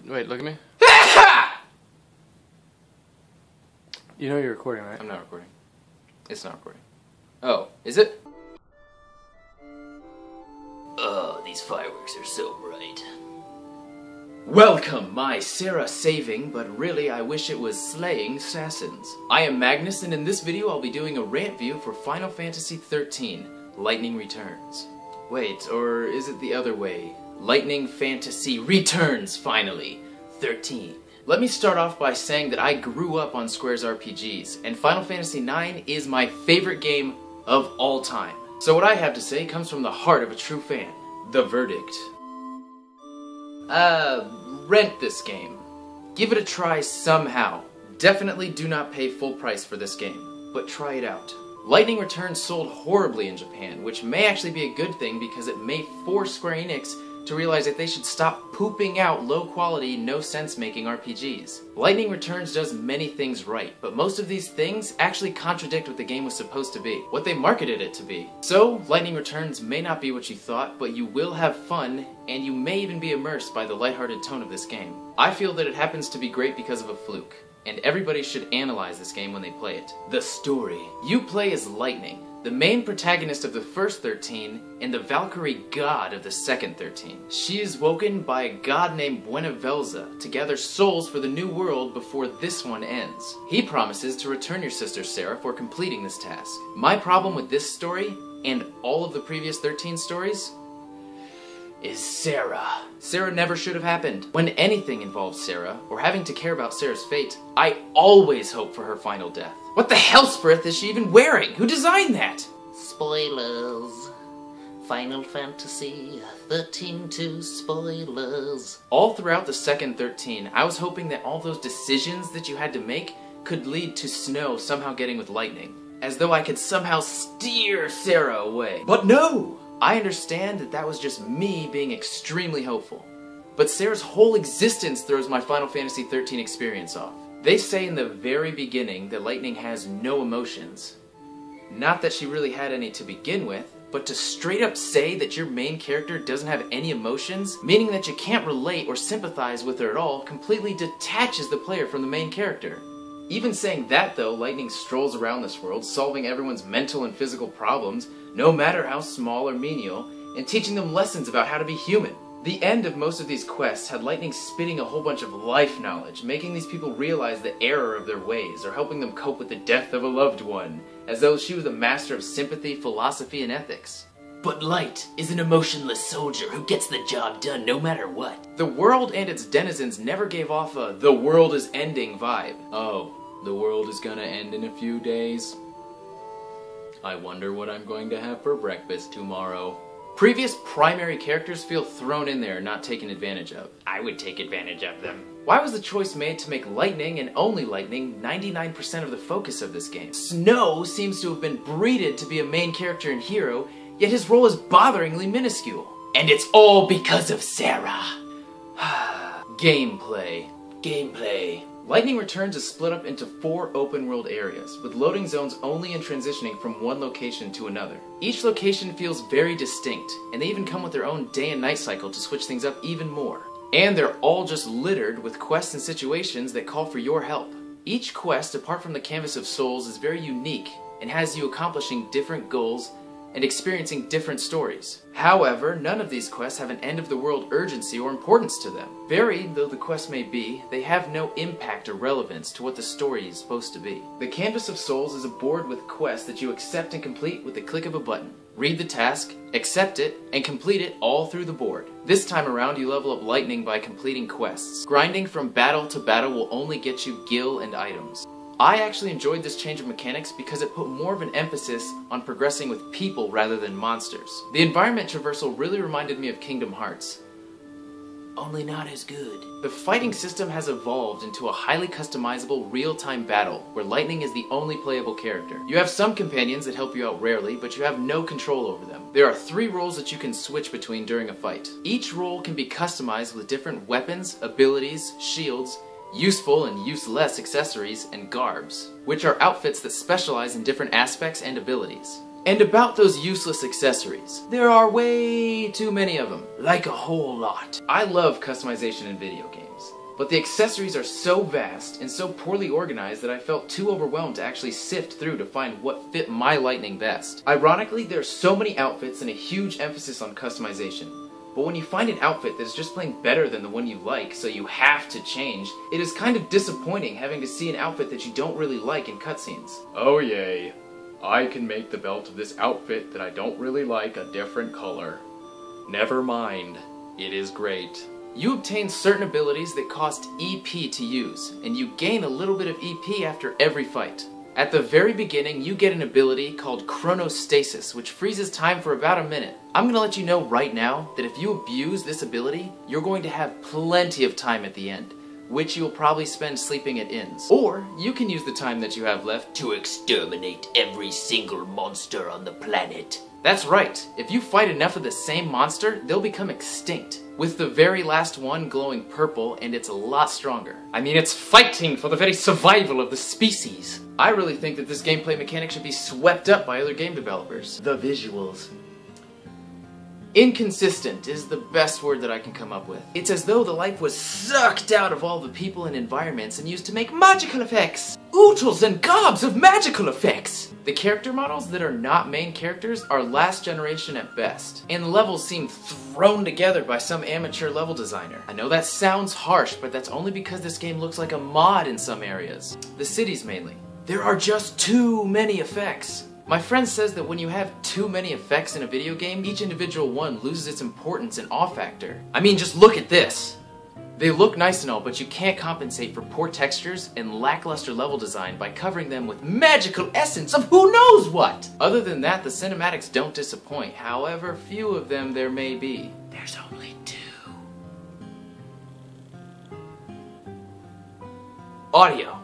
Wait, look at me. You know you're recording, right? I'm not recording. It's not recording. Oh, is it? Oh, these fireworks are so bright. Welcome, my Sarah-saving, but really I wish it was slaying sasans. I am Magnus, and in this video I'll be doing a rant view for Final Fantasy XIII, Lightning Returns. Wait, or is it the other way? Lightning Fantasy Returns, finally. 13. Let me start off by saying that I grew up on Square's RPGs, and Final Fantasy IX is my favorite game of all time. So what I have to say comes from the heart of a true fan. The verdict. Rent this game. Give it a try somehow. Definitely do not pay full price for this game, but try it out. Lightning Returns sold horribly in Japan, which may actually be a good thing because it may force Square Enix to realize that they should stop pooping out low-quality, no-sense-making RPGs. Lightning Returns does many things right, but most of these things actually contradict what the game was supposed to be, what they marketed it to be. So, Lightning Returns may not be what you thought, but you will have fun, and you may even be immersed by the lighthearted tone of this game. I feel that it happens to be great because of a fluke, and everybody should analyze this game when they play it. The story. You play as Lightning, the main protagonist of the first 13, and the Valkyrie god of the second 13. She is woken by a god named Buenavelza to gather souls for the new world before this one ends. He promises to return your sister Sarah for completing this task. My problem with this story, and all of the previous 13 stories, is Sarah. Sarah never should have happened. When anything involves Sarah, or having to care about Sarah's fate, I always hope for her final death. What the hellsprith is she even wearing? Who designed that? Spoilers. Final Fantasy XIII 2 spoilers. All throughout the second 13, I was hoping that all those decisions that you had to make could lead to Snow somehow getting with Lightning. As though I could somehow steer Sarah away. But no! I understand that that was just me being extremely hopeful. But Sarah's whole existence throws my Final Fantasy XIII experience off. They say in the very beginning that Lightning has no emotions. Not that she really had any to begin with, but to straight up say that your main character doesn't have any emotions, meaning that you can't relate or sympathize with her at all, completely detaches the player from the main character. Even saying that though, Lightning strolls around this world, solving everyone's mental and physical problems, no matter how small or menial, and teaching them lessons about how to be human. The end of most of these quests had Lightning spitting a whole bunch of life knowledge, making these people realize the error of their ways, or helping them cope with the death of a loved one, as though she was a master of sympathy, philosophy, and ethics. But Light is an emotionless soldier who gets the job done no matter what. The world and its denizens never gave off a "the world is ending" vibe. Oh, the world is gonna end in a few days? I wonder what I'm going to have for breakfast tomorrow. Previous primary characters feel thrown in there and not taken advantage of. I would take advantage of them. Why was the choice made to make Lightning, and only Lightning, 99% of the focus of this game? Snow seems to have been breeded to be a main character and hero, yet his role is botheringly minuscule. And it's all because of Sarah. Gameplay. Lightning Returns is split up into 4 open-world areas, with loading zones only in transitioning from one location to another. Each location feels very distinct, and they even come with their own day and night cycle to switch things up even more. And they're all just littered with quests and situations that call for your help. Each quest, apart from the Canvas of Souls, is very unique, and has you accomplishing different goals and experiencing different stories. However, none of these quests have an end-of-the-world urgency or importance to them. Varied though the quest may be, they have no impact or relevance to what the story is supposed to be. The Canvas of Souls is a board with quests that you accept and complete with the click of a button. Read the task, accept it, and complete it all through the board. This time around, you level up Lightning by completing quests. Grinding from battle to battle will only get you gil and items. I actually enjoyed this change of mechanics because it put more of an emphasis on progressing with people rather than monsters. The environment traversal really reminded me of Kingdom Hearts, only not as good. The fighting system has evolved into a highly customizable real-time battle where Lightning is the only playable character. You have some companions that help you out rarely, but you have no control over them. There are 3 roles that you can switch between during a fight. Each role can be customized with different weapons, abilities, shields, useful and useless accessories, and garbs, which are outfits that specialize in different aspects and abilities. And about those useless accessories, there are way too many of them. Like a whole lot. I love customization in video games, but the accessories are so vast and so poorly organized that I felt too overwhelmed to actually sift through to find what fit my lightning best. Ironically, there are so many outfits and a huge emphasis on customization. But when you find an outfit that is just plain better than the one you like, so you have to change, it is kind of disappointing having to see an outfit that you don't really like in cutscenes. Oh yay, I can make the belt of this outfit that I don't really like a different color. Never mind, it is great. You obtain certain abilities that cost EP to use, and you gain a little bit of EP after every fight. At the very beginning, you get an ability called Chronos Stasis, which freezes time for about a minute. I'm gonna let you know right now that if you abuse this ability, you're going to have plenty of time at the end, which you'll probably spend sleeping at inns. Or, you can use the time that you have left To exterminate every single monster on the planet. That's right. If you fight enough of the same monster, they'll become extinct, with the very last one glowing purple, and it's a lot stronger. I mean, it's fighting for the very survival of the species. I really think that this gameplay mechanic should be swept up by other game developers. The visuals. Inconsistent is the best word that I can come up with. It's as though the life was sucked out of all the people and environments and used to make magical effects. Oodles and gobs of magical effects! The character models that are not main characters are last generation at best, and the levels seem thrown together by some amateur level designer. I know that sounds harsh, but that's only because this game looks like a mod in some areas. The cities mainly. There are just too many effects. My friend says that when you have too many effects in a video game, each individual one loses its importance and awe factor. I mean, just look at this. They look nice and all, but you can't compensate for poor textures and lackluster level design by covering them with magical essence of who knows what! Other than that, the cinematics don't disappoint, however few of them there may be. There's only 2. Audio.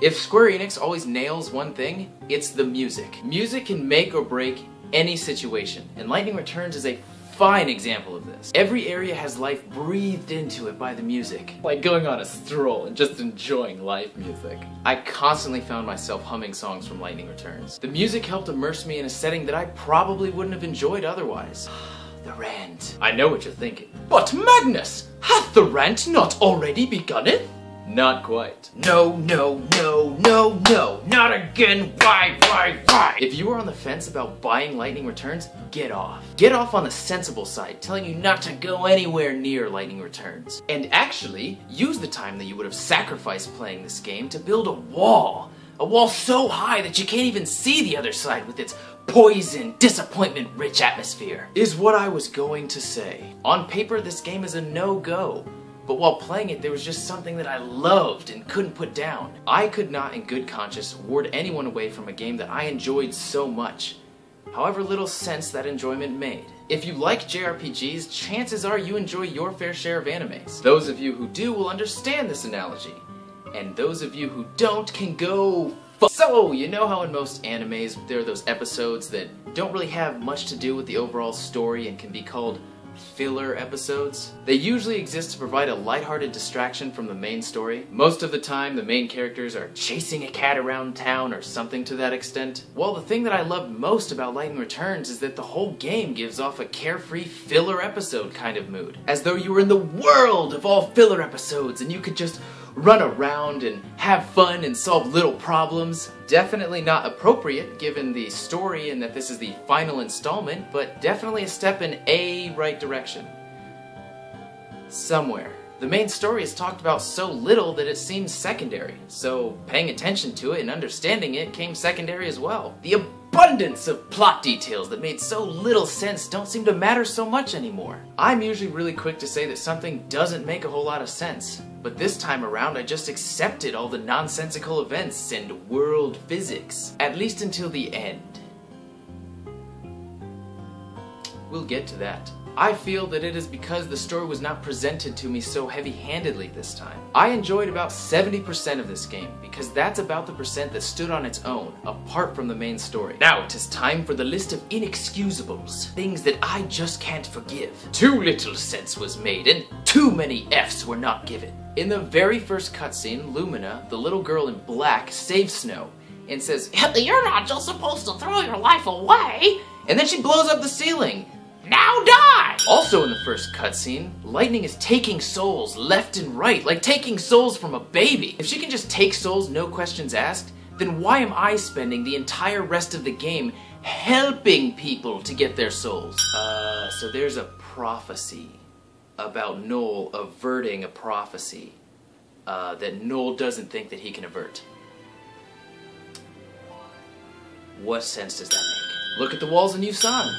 If Square Enix always nails one thing, it's the music. Music can make or break any situation, and Lightning Returns is a fine example of this. Every area has life breathed into it by the music. Like going on a stroll and just enjoying live music. I constantly found myself humming songs from Lightning Returns. The music helped immerse me in a setting that I probably wouldn't have enjoyed otherwise. The Rant. I know what you're thinking. But Magnus! Hath the Rant not already begun it? Not quite. No, no, no, no, no, not again, why? If you are on the fence about buying Lightning Returns, get off. Get off on the sensible side, telling you not to go anywhere near Lightning Returns. And actually, use the time that you would have sacrificed playing this game to build a wall. A wall so high that you can't even see the other side with its poison, disappointment-rich atmosphere. Is what I was going to say. On paper, this game is a no-go. But while playing it, there was just something that I loved and couldn't put down. I could not in good conscience ward anyone away from a game that I enjoyed so much, however little sense that enjoyment made. If you like JRPGs, chances are you enjoy your fair share of animes. Those of you who do will understand this analogy, and those of you who don't can go f***. So, you know how in most animes there are those episodes that don't really have much to do with the overall story and can be called filler episodes? They usually exist to provide a lighthearted distraction from the main story. Most of the time, the main characters are chasing a cat around town or something to that extent. Well, the thing that I loved most about Lightning Returns is that the whole game gives off a carefree filler episode kind of mood. As though you were in the world of all filler episodes and you could just run around and have fun and solve little problems. Definitely not appropriate given the story and that this is the final installment, but definitely a step in a right direction. Somewhere. The main story is talked about so little that it seems secondary, so paying attention to it and understanding it came secondary as well. The abundance of plot details that made so little sense don't seem to matter so much anymore. I'm usually really quick to say that something doesn't make a whole lot of sense, but this time around I just accepted all the nonsensical events and world physics, at least until the end. We'll get to that. I feel that it is because the story was not presented to me so heavy-handedly this time. I enjoyed about 70% of this game, because that's about the percent that stood on its own, apart from the main story. Now it is time for the list of inexcusables, things that I just can't forgive. Too little sense was made, and too many F's were not given. In the very first cutscene, Lumina, the little girl in black, saves Snow, and says, "You're not just supposed to throw your life away!" And then she blows up the ceiling. "Now die!" Also in the first cutscene, Lightning is taking souls left and right, like taking souls from a baby. If she can just take souls, no questions asked, then why am I spending the entire rest of the game helping people to get their souls? So there's a prophecy about Noel averting a prophecy that Noel doesn't think that he can avert. What sense does that make? Look at the walls in Yusan.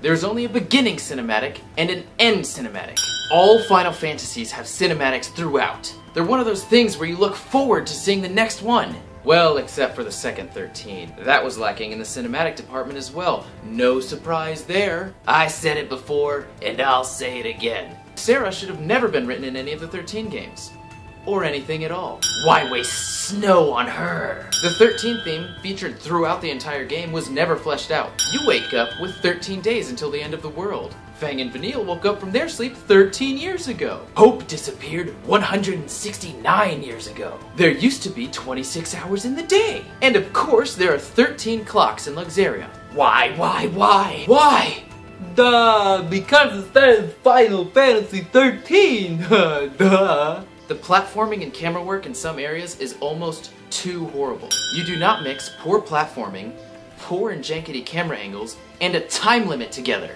There's only a beginning cinematic and an end cinematic. All Final Fantasies have cinematics throughout. They're one of those things where you look forward to seeing the next one. Well, except for the second 13. That was lacking in the cinematic department as well. No surprise there. I said it before, and I'll say it again. Sarah should have never been written in any of the 13 games. Or anything at all. Why waste snow on her? The 13 theme, featured throughout the entire game, was never fleshed out. You wake up with 13 days until the end of the world. Fang and Vanille woke up from their sleep 13 years ago. Hope disappeared 169 years ago. There used to be 26 hours in the day. And of course, there are 13 clocks in Luxaria. Why? Why? Duh, because it says Final Fantasy 13. Duh. The platforming and camera work in some areas is almost too horrible. You do not mix poor platforming, poor and jankety camera angles, and a time limit together.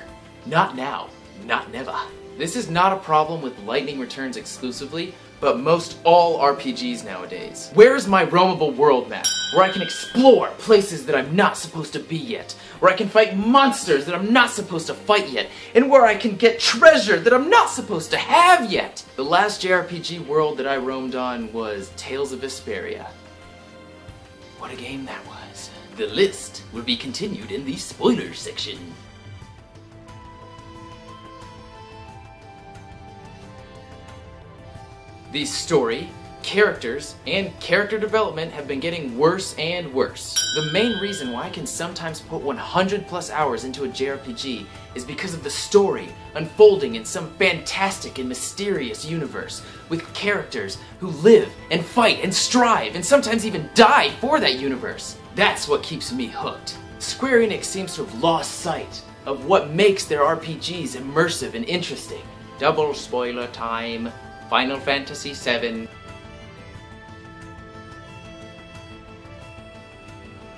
Not now. Not never. This is not a problem with Lightning Returns exclusively, but most all RPGs nowadays. Where's my roamable world map, where I can explore places that I'm not supposed to be yet, where I can fight monsters that I'm not supposed to fight yet, and where I can get treasure that I'm not supposed to have yet? The last JRPG world that I roamed on was Tales of Vesperia. What a game that was. The list will be continued in the spoilers section. The story, characters, and character development have been getting worse and worse. The main reason why I can sometimes put 100 plus hours into a JRPG is because of the story unfolding in some fantastic and mysterious universe, with characters who live and fight and strive and sometimes even die for that universe. That's what keeps me hooked. Square Enix seems to have lost sight of what makes their RPGs immersive and interesting. Double spoiler time. Final Fantasy VII.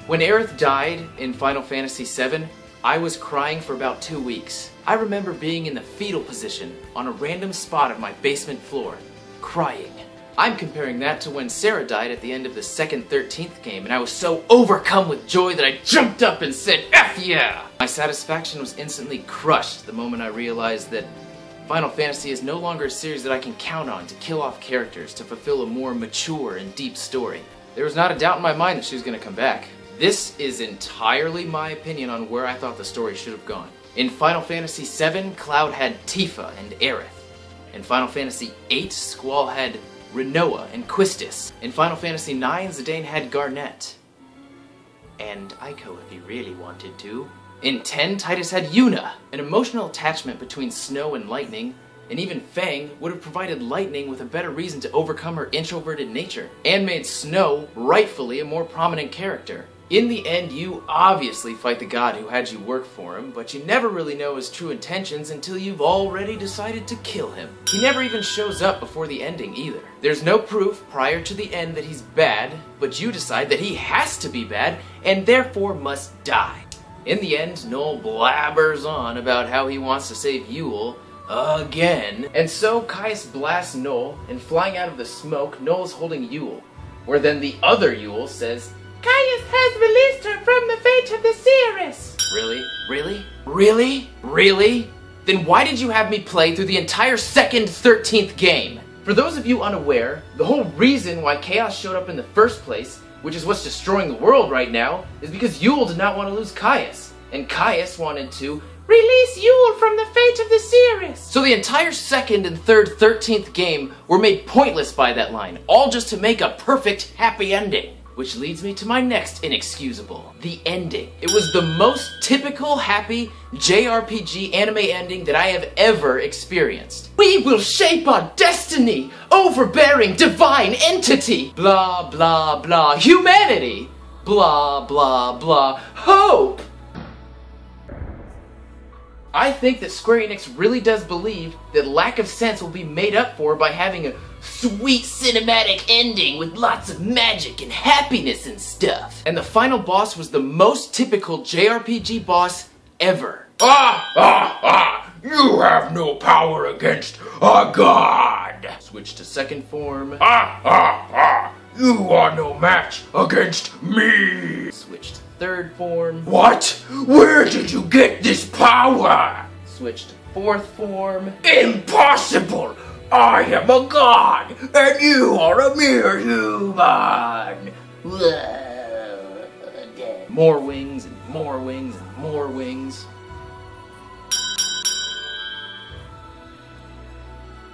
When Aerith died in Final Fantasy VII, I was crying for about 2 weeks. I remember being in the fetal position on a random spot of my basement floor, crying. I'm comparing that to when Sarah died at the end of the second 13th game, and I was so overcome with joy that I jumped up and said, "F yeah!" My satisfaction was instantly crushed the moment I realized that Final Fantasy is no longer a series that I can count on to kill off characters to fulfill a more mature and deep story. There was not a doubt in my mind that she was going to come back. This is entirely my opinion on where I thought the story should have gone. In Final Fantasy VII, Cloud had Tifa and Aerith. In Final Fantasy VIII, Squall had Rinoa and Quistis. In Final Fantasy IX, Zidane had Garnet. And Aiko if he really wanted to. In 10, Titus had Yuna. An emotional attachment between Snow and Lightning, and even Fang, would have provided Lightning with a better reason to overcome her introverted nature, and made Snow, rightfully, a more prominent character. In the end, you obviously fight the god who had you work for him, but you never really know his true intentions until you've already decided to kill him. He never even shows up before the ending either. There's no proof prior to the end that he's bad, but you decide that he has to be bad, and therefore must die. In the end, Noel blabbers on about how he wants to save Yule again. And so Caius blasts Noel, and flying out of the smoke, Noel's holding Yule. Where then the other Yule says, "Caius has released her from the fate of the Seeress." Really? Really? Really? Really? Then why did you have me play through the entire second 13th game? For those of you unaware, the whole reason why Chaos showed up in the first place, which is what's destroying the world right now, is because Yule did not want to lose Caius. And Caius wanted to release Yule from the fate of the Seeress. So the entire second and third 13th game were made pointless by that line, all just to make a perfect happy ending. Which leads me to my next inexcusable, the ending. It was the most typical happy JRPG anime ending that I have ever experienced. We will shape our destiny, overbearing divine entity, blah blah blah, humanity, blah blah blah, hope. I think that Square Enix really does believe that lack of sense will be made up for by having a sweet cinematic ending with lots of magic and happiness and stuff. And the final boss was the most typical JRPG boss ever. You have no power against a god! Switch to second form. You are no match against me! Switch to third form. What? Where did you get this power? Switch to fourth form. Impossible! I am a god, and you are a mere human! More wings and more wings and more wings.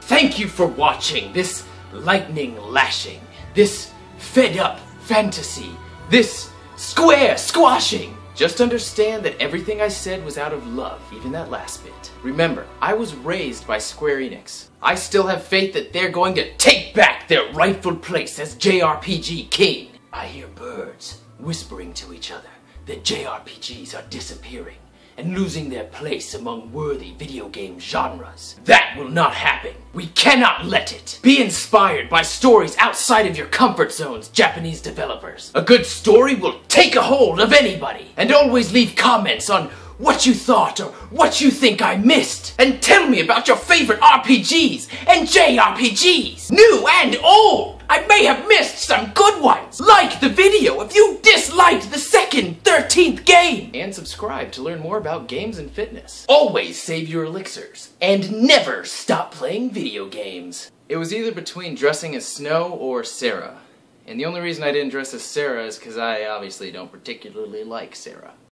Thank you for watching this lightning lashing, this fed up fantasy, this square squashing. Just understand that everything I said was out of love, even that last bit. Remember, I was raised by Square Enix. I still have faith that they're going to take back their rightful place as JRPG king. I hear birds whispering to each other that JRPGs are disappearing and losing their place among worthy video game genres. That will not happen. We cannot let it. Be inspired by stories outside of your comfort zones, Japanese developers. A good story will take a hold of anybody. And always leave comments on what you thought or what you think I missed. And tell me about your favorite RPGs and JRPGs, new and old. I may have missed some good ones. Like the video if you disliked the second 13th game. And subscribe to learn more about games and fitness. Always save your elixirs. And never stop playing video games. It was either between dressing as Snow or Sarah. And the only reason I didn't dress as Sarah is because I obviously don't particularly like Sarah.